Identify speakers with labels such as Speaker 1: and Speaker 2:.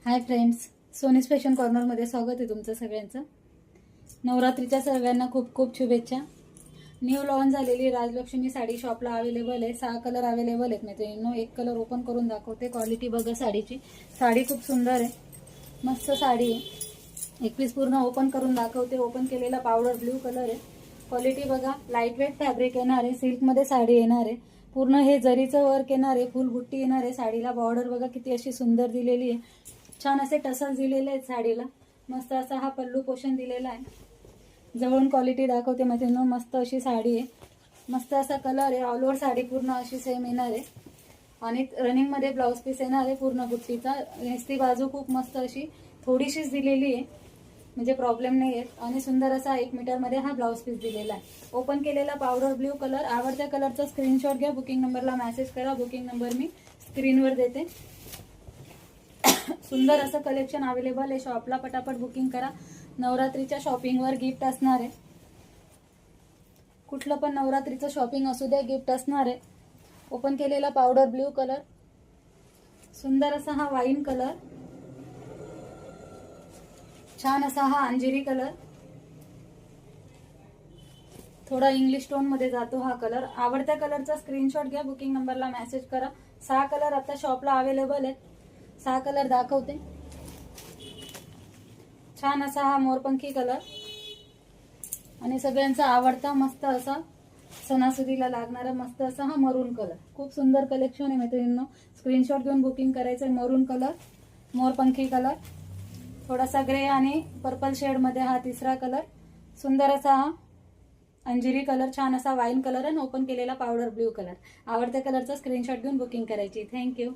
Speaker 1: Hi friends, सोनीज fashion कॉर्नरमध्ये स्वागत आहे तुमचं सगळ्यांचं। नवरात्रीच्या सगळ्यांना खूप खूप शुभेच्छा। न्यू लॉन्च झालेली राजलक्ष्मी साडी शॉपला अवेलेबल आहे। 6 कलर अवेलेबल आहेत मित्रांनो। एक कलर ओपन करून दाखवते। क्वालिटी बघा साडीची, साडी खूप सुंदर आहे, मस्त साडी आहे। एक पीस पूर्ण ओपन करून दाखवते। ओपन केलेला पावडर ब्ल्यू कलर आहे। क्वालिटी बघा, लाईट वेट फॅब्रिक येणार आहे, सिल्क मध्ये साडी येणार आहे। पूर्ण हे जरीचं वर्क येणार आहे, फुल बुट्टी येणार आहे। साडीला बॉर्डर बघा किती अशी सुंदर दिलेली आहे। छान असे टसल्स दिलेले आहेत साडीला। मस्त असा हा पल्लू पोर्शन दिलेला आहे। जवळून क्वालिटी दाखवते मैत्रिणींनो, मस्त अशी साडी आहे, मस्त असा कलर आहे। ऑल ओव्हर साडी पूर्ण अशी सेम येणार आहे आणि रनिंग मध्ये ब्लाउज पीस येणार आहे पूर्ण बुट्टीचा। नेसती बाजू खूप मस्त अशी थोडीशीच दिलेली आहे, म्हणजे प्रॉब्लेम नाही आहे। आणि सुंदर असा 1 मीटर मध्ये हा ब्लाउज पीस दिलेला आहे। ओपन केलेला पावडर ब्ल्यू कलर। आवडत्या कलरचा स्क्रीनशॉट घ्या, बुकिंग नंबरला मेसेज करा। बुकिंग नंबर मी स्क्रीनवर देते। सुंदर असं कलेक्शन अवेलेबल आहे शॉपला, पटापट बुकिंग करा। नवरात्रीच्या शॉपिंगवर गिफ्ट असणार आहे, कुठलं पण नवरात्रीचं शॉपिंग असू दे गिफ्ट असणार आहे। ओपन केलेला पावडर ब्ल्यू कलर, सुंदर असा हा वाईन कलर, छान असा हा अंजिरी कलर, थोडा इंग्लिश टोन मध्ये जातो हा कलर। आवडत्या कलरचा स्क्रीनशॉट घ्या, बुकिंग नंबरला मेसेज करा। 6 कलर आता शॉपला अवेलेबल आहेत। 6 कलर दाखवते। छान असा हा मोरपंखी कलर आणि सगळ्यांचा आवडता मस्त असा सणासुदीला लागणारा मस्त असा हा मरून कलर। खूप सुंदर कलेक्शन आहे मैत्रिणींनो, स्क्रीनशॉट घेऊन बुकिंग करायचं। मरून कलर, मोरपंखी कलर, थोडासा ग्रे आणि पर्पल शेड मध्ये हा तिसरा कलर, सुंदर असा हा अंजिरी कलर, छान असा वाईन कलर आणि ओपन केलेला पावडर ब्ल्यू कलर। आवडत्या कलरचा स्क्रीनशॉट घेऊन बुकिंग करायची। थँक्यू।